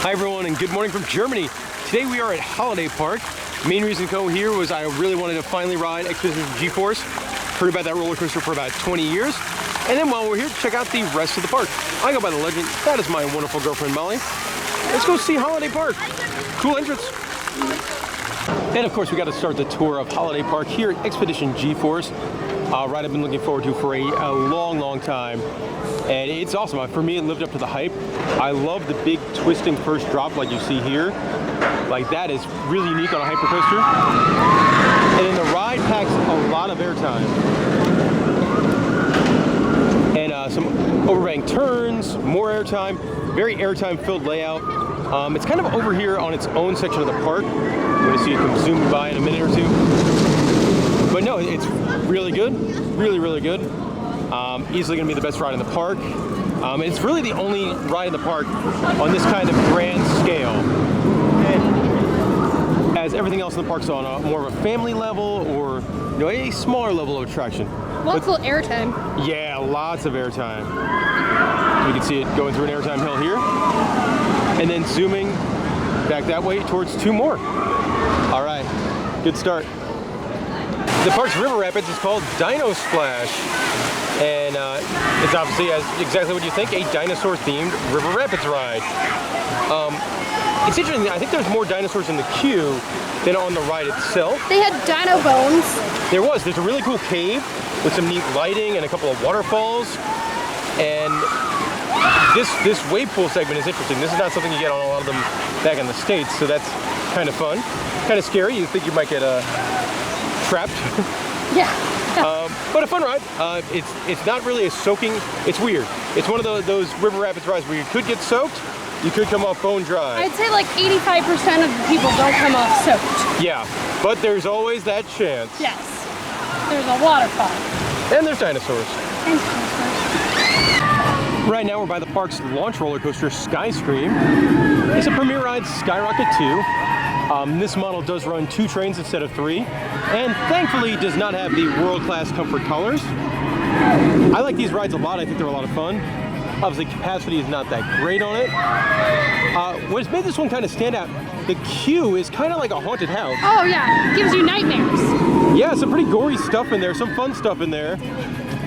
Hi everyone, and good morning from Germany. Today we are at Holiday Park. Main reason to go here was I really wanted to finally ride Expedition GeForce. Heard about that roller coaster for about 20 years. And then while we're here, check out the rest of the park. I go by the legend, that is my wonderful girlfriend Molly. Let's go see Holiday Park. Cool entrance. And of course we got to start the tour of Holiday Park here at Expedition GeForce. Ride I've been looking forward to for a long time. And it's awesome. For me, it lived up to the hype. I love the big twisting first drop like you see here. Like that is really unique on a hypercoaster. And then the ride packs a lot of airtime. And some overbank turns, more airtime, very airtime filled layout. It's kind of over here on its own section of the park. You're going to see it come zooming by in a minute or two. But no, it's really good, really good. Easily going to be the best ride in the park. And it's really the only ride in the park on this kind of grand scale. As everything else in the park's on a more of a family level or a smaller level of attraction. Lots of airtime. Yeah, lots of airtime. You can see it going through an airtime hill here. And then zooming back that way towards two more. All right, good start. The park's river rapids is called Dino Splash. And it's obviously exactly what you think, a dinosaur-themed river rapids ride. It's interesting, I think there's more dinosaurs in the queue than on the ride itself. They had dino bones. There's a really cool cave with some neat lighting and a couple of waterfalls. And this wave pool segment is interesting. This is not something you get on a lot of them back in the States, so that's kind of fun. Kind of scary, you think you might get trapped. Yeah. But a fun ride. It's not really a soaking, it's weird. It's one of those river rapids rides where you could get soaked, you could come off bone dry. I'd say like 85% of the people don't come off soaked. Yeah, but there's always that chance. Yes. There's a waterfall. And there's dinosaurs. And dinosaurs. Right now we're by the park's launch roller coaster, Skyscream. It's a premier ride, Skyrocket 2. This model does run 2 trains instead of 3, and thankfully does not have the world-class comfort colors. I like these rides a lot. I think they're a lot of fun. Obviously, capacity is not that great on it. What's made this one kind of stand out, the queue is kind of like a haunted house. Oh yeah, it gives you nightmares. Yeah, some pretty gory stuff in there, some fun stuff in there.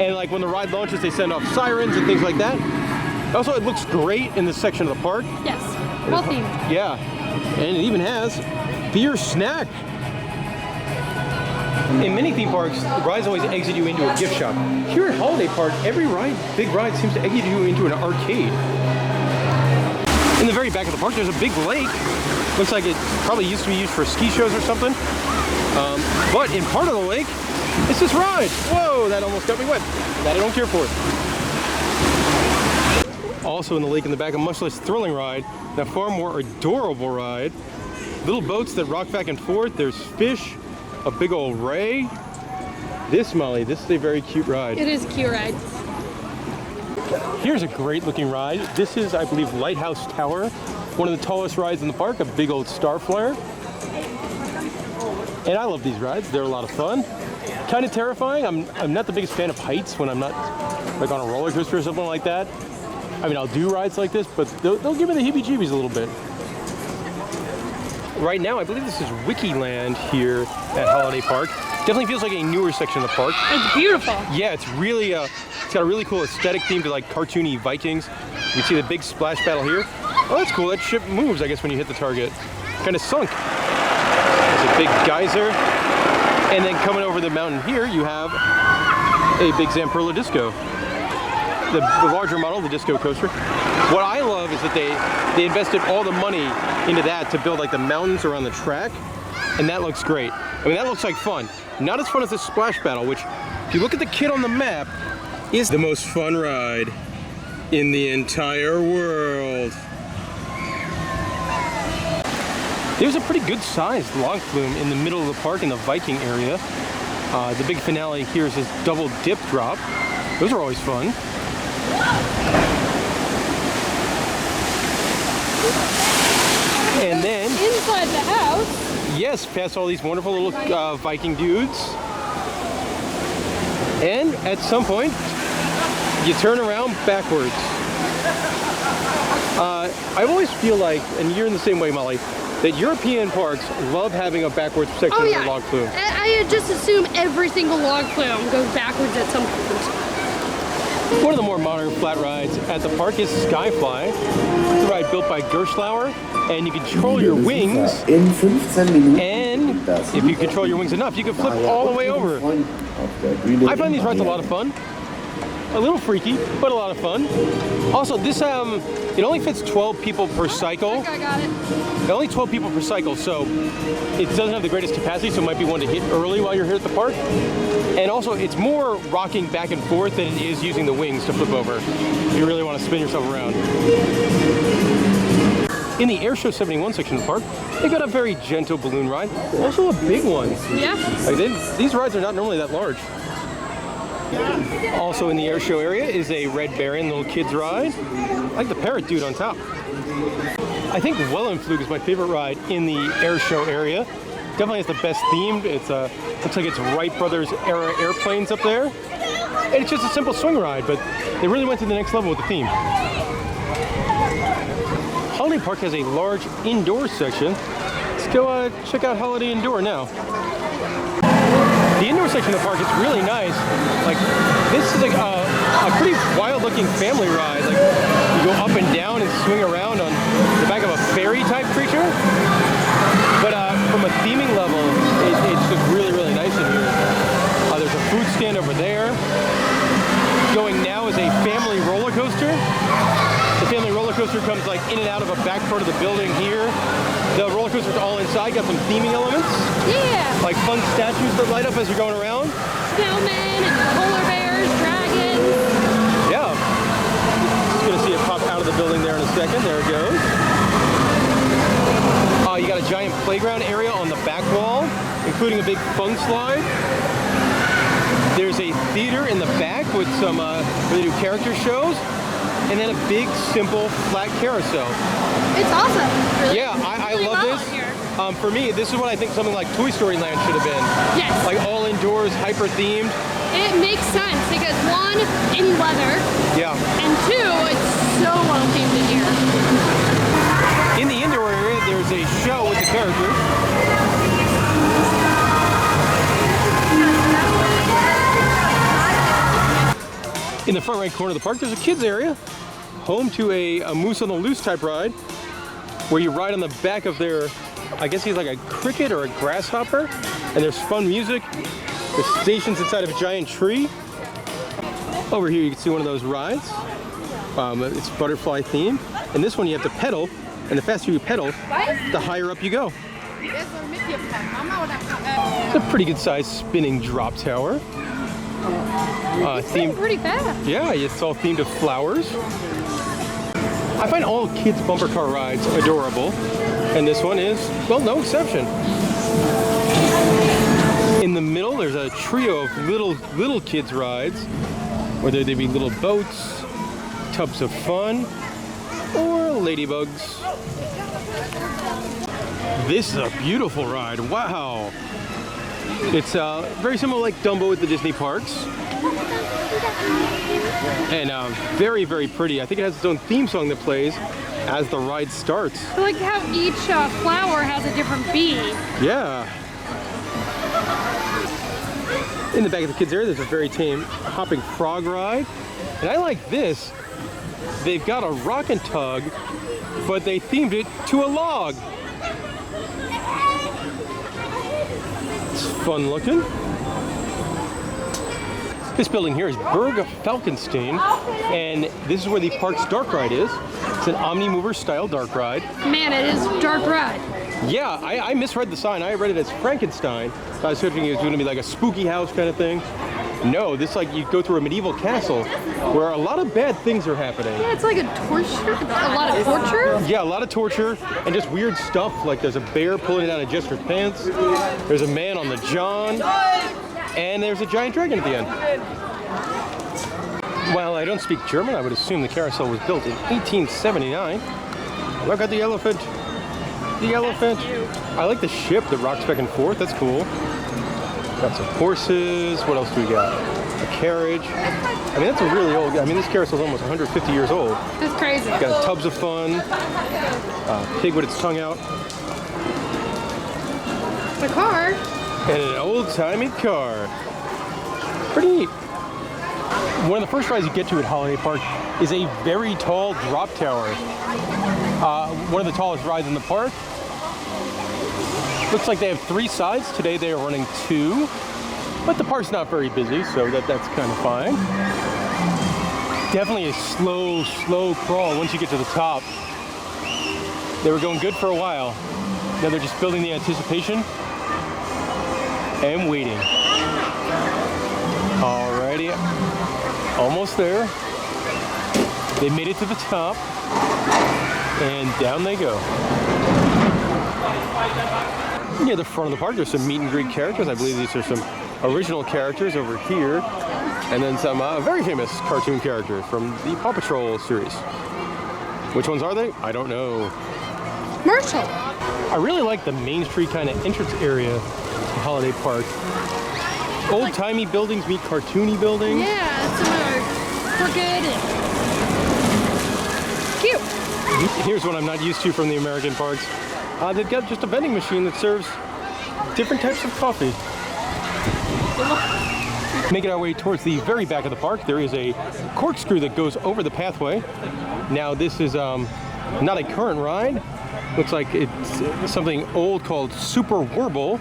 And like when the ride launches, they send off sirens and things like that. Also, it looks great in this section of the park. Yes, well themed. Yeah. And it even has beer snack. In many theme parks, the rides always exit you into a gift shop. Here at Holiday Park, every big ride seems to exit you into an arcade. In the very back of the park, there's a big lake. Looks like it probably used to be used for ski shows or something. But in part of the lake, it's this ride. Whoa, that almost got me wet. That I don't care for. Also in the lake in the back, a much less thrilling ride, and a far more adorable ride. Little boats that rock back and forth. There's fish, a big old ray. Molly, this is a very cute ride. It is a cute ride. Here's a great looking ride. This is, I believe, Lighthouse Tower. One of the tallest rides in the park, a big old star flyer. And I love these rides. They're a lot of fun. Kind of terrifying. I'm not the biggest fan of heights when I'm not like on a roller coaster or something like that. I mean, I'll do rides like this, but they'll give me the heebie-jeebies a little bit. Right now, I believe this is Wickie Land here at Holiday Park. Definitely feels like a newer section of the park. It's beautiful. Yeah, it's really, it's got a really cool aesthetic theme to like cartoony Vikings. You can see the big splash battle here. Oh, that's cool. That ship moves, I guess, when you hit the target. Kind of sunk. There's a big geyser. And then coming over the mountain here, you have a big Zamperla disco. The larger model, the disco coaster. What I love is that they invested all the money into that to build like the mountains around the track, and that looks great. I mean, that looks like fun. Not as fun as the splash battle, which, if you look at the kit on the map, is the most fun ride in the entire world. There's a pretty good sized log flume in the middle of the park in the Viking area. The big finale here is this double dip drop. Those are always fun. And then inside the house, yes, past all these wonderful little Viking dudes. And at some point, you turn around backwards. I always feel like, and you're in the same way, Molly, that European parks love having a backwards section of their log flume. I just assume every single log flume goes backwards at some point. One of the more modern flat rides at the park is Skyfly. It's a ride built by Gerstlauer, and you control your wings. And if you control your wings enough, you can flip all the way over. I find these rides a lot of fun. A little freaky, but a lot of fun. Also, this it only fits 12 people per cycle. I think I got it. Only 12 people per cycle, so it doesn't have the greatest capacity, so it might be one to hit early while you're here at the park. And also, it's more rocking back and forth than it is using the wings to flip over. If you really want to spin yourself around. In the Airshow 71 section of the park, they got a very gentle balloon ride, also a big one. Yeah. Like these rides are not normally that large. Also in the Airshow area is a Red Baron little kids ride. I like the parrot dude on top. I think Wellenflug is my favorite ride in the Airshow area. Definitely has the best themed. It's looks like it's Wright Brothers era airplanes up there. And it's just a simple swing ride, but they really went to the next level with the theme. Holiday Park has a large indoor section. Let's go check out Holiday Indoor now. The indoor section of the park is really nice. Like, this is like a pretty wild-looking family ride. Like, you go up and down and swing around on the back of a ferry-type creature. But from a theming level, it's just really, really nice in here. There's a food stand over there. Going now is a family roller coaster. The family roller coaster comes like in and out of a back part of the building here. The roller coaster's all inside, got some theming elements. Yeah. Like fun statues that light up as you're going around. Snowmen and polar bears, dragons. Yeah. Just gonna see it pop out of the building there in a second. There it goes. You got a giant playground area on the back wall, including a big fun slide. There's a theater in the back with some where they do character shows. And then a big, simple, flat carousel. It's awesome. Really, yeah, I love this. For me, this is what I think something like Toy Story Land should have been. Yes. Like all indoors, hyper themed. It makes sense because one, in weather. Yeah. And two, it's so well themed in here. In the indoor area, there's a show with the characters. In the front right corner of the park, there's a kids area, home to a Moose on the Loose type ride, where you ride on the back of their, I guess he's like a cricket or a grasshopper, and there's fun music. There's stations inside of a giant tree. Over here you can see one of those rides. It's butterfly themed, and this one you have to pedal, and the faster you pedal, the higher up you go. It's a pretty good sized spinning drop tower. It's pretty fast. Yeah, it's all themed to flowers. I find all kids' bumper car rides adorable, and this one is, well, no exception. In the middle, there's a trio of little kids' rides, whether they be little boats, tubs of fun, or ladybugs. This is a beautiful ride. Wow. It's very similar like Dumbo at the Disney parks. And very, very pretty. I think it has its own theme song that plays as the ride starts. I like how each flower has a different bee. Yeah. In the back of the kids area, there's a very tame hopping frog ride. And I like this. They've got a rock and tug, but they themed it to a log. It's fun looking. This building here is Berg Falkenstein, and this is where the park's dark ride is. It's an Omnimover style dark ride. Man, it is dark ride. Yeah, I misread the sign. I read it as Frankenstein. I was thinking it was going to be like a spooky house kind of thing. No, this like you go through a medieval castle where a lot of bad things are happening. Yeah, it's like a torture, a lot of torture. Yeah, a lot of torture and just weird stuff. Like there's a bear pulling down a jester's pants. There's a man on the john. And there's a giant dragon at the end. While I don't speak German, I would assume the carousel was built in 1879. Look at the elephant. The elephant. I like the ship that rocks back and forth. That's cool. Got some horses. What else do we got? a carriage. I mean, that's a really old, I mean, this carousel's almost 150 years old. That's crazy. Got tubs of fun, pig with its tongue out. A car. And an old-timey car. Pretty neat. One of the first rides you get to at Holiday Park is a very tall drop tower. One of the tallest rides in the park. Looks like they have 3 sides. Today they are running 2. But the park's not very busy, so that's kind of fine. Definitely a slow crawl once you get to the top. They were going good for a while. Now they're just building the anticipation and waiting. Alrighty, almost there. They made it to the top, and down they go. Near the front of the park, there's some meet and greet characters. I believe these are some original characters over here, and then some very famous cartoon characters from the Paw Patrol series. Which ones are they? I don't know. Marshall. I really like the Main Street kind of entrance area to Holiday Park. Old-timey buildings meet cartoony buildings. Yeah, some are crooked and cute. Here's what I'm not used to from the American parks. They've got just a vending machine that serves different types of coffee. Making our way towards the very back of the park, there is a corkscrew that goes over the pathway. Now this is not a current ride. Looks like it's something old called Super Warble,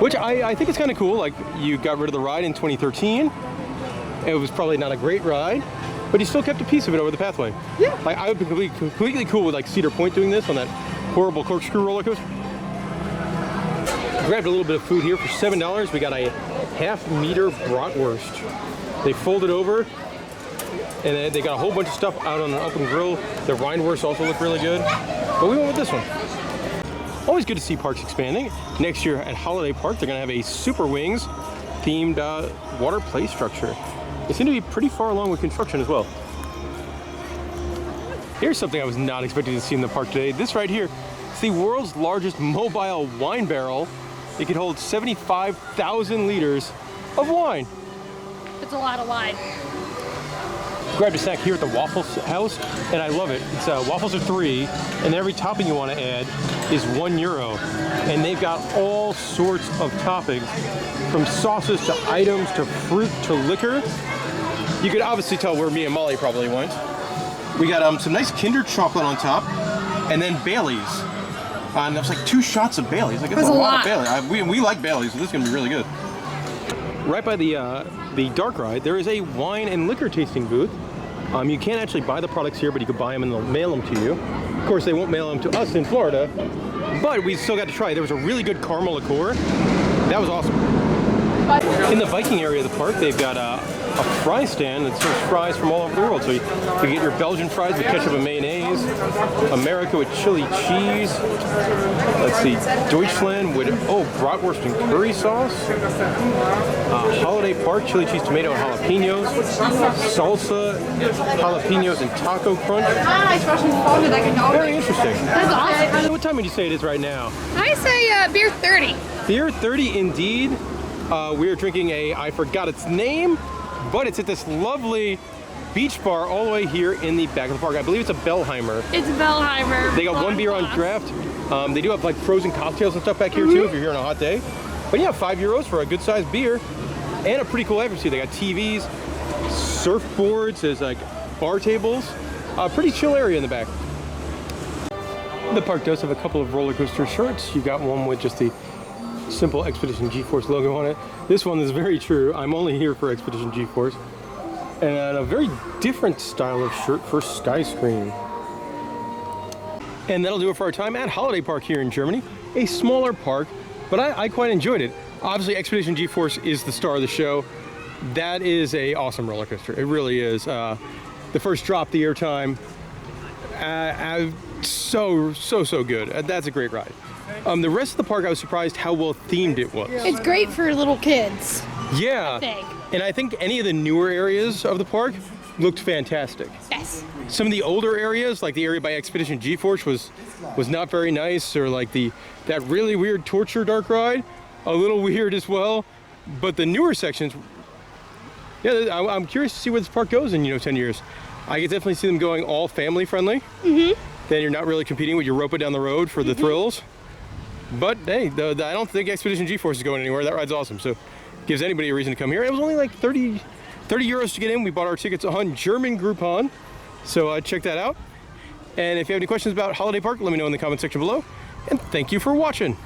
which I think is kind of cool. Like, you got rid of the ride in 2013. It was probably not a great ride, but you still kept a piece of it over the pathway. Yeah. Like, I would be completely cool with like Cedar Point doing this on that horrible corkscrew roller coaster. Grabbed a little bit of food here for $7. We got a half-meter bratwurst. They fold it over, and they got a whole bunch of stuff out on an open grill. The Rheinwurst also look really good, but we went with this one. Always good to see parks expanding. Next year at Holiday Park, they're gonna have a Super Wings themed water play structure. They seem to be pretty far along with construction as well. Here's something I was not expecting to see in the park today. This right here, it's the world's largest mobile wine barrel. It can hold 75,000 liters of wine. It's a lot of wine. Grabbed a snack here at the Waffle House, and I love it. It's waffles are $3, and every topping you want to add is €1. And they've got all sorts of toppings, from sauces to items to fruit to liquor. You could obviously tell where me and Molly probably went. We got some nice Kinder chocolate on top, and then Bailey's. And that was like 2 shots of Bailey's. Like, it's a lot of Bailey's. We like Bailey's, so this is gonna be really good. Right by the dark ride, there is a wine and liquor tasting booth. You can't actually buy the products here, but you could buy them and they'll mail them to you. Of course, they won't mail them to us in Florida, but we still got to try. There was a really good caramel liqueur. That was awesome. In the Viking area of the park, they've got a fry stand that serves fries from all over the world. So you get your Belgian fries with ketchup and mayonnaise, America with chili cheese, let's see, Deutschland with, bratwurst and curry sauce, Holiday Park chili cheese, tomato, and jalapenos, salsa, jalapenos, and taco crunch. Very interesting. That's awesome. What time would you say it is right now? I say beer 30. Beer 30 indeed. We are drinking I forgot its name, but it's at this lovely beach bar all the way here in the back of the park. I believe it's a Bellheimer. It's Bellheimer. They got 1 beer on draft. They do have like frozen cocktails and stuff back here too if you're here on a hot day. But yeah, €5 for a good sized beer and a pretty cool atmosphere. They got TVs, surfboards, there's like bar tables. Pretty chill area in the back. The park does have a couple of roller coaster shirts. You got one with just the simple Expedition GeForce logo on it. This one is very true. I'm only here for Expedition GeForce. And a very different style of shirt for Skyscream. And that'll do it for our time at Holiday Park here in Germany. A smaller park, but I quite enjoyed it. Obviously, Expedition GeForce is the star of the show. That is a awesome roller coaster. It really is. The first drop, the airtime, so good. That's a great ride. The rest of the park, I was surprised how well themed it was. It's great for little kids. Yeah. I think. And I think any of the newer areas of the park looked fantastic. Yes. Some of the older areas, like the area by Expedition GeForce, was not very nice, or like that really weird torture dark ride, a little weird as well. But the newer sections Yeah, I'm curious to see where this park goes in 10 years. I could definitely see them going all family friendly. Then you're not really competing with your Europa down the road for the thrills. But hey, I don't think Expedition GeForce is going anywhere. That ride's awesome. So gives anybody a reason to come here. It was only like 30 euros to get in. We bought our tickets on German Groupon. So check that out. And if you have any questions about Holiday Park, let me know in the comment section below. And thank you for watching.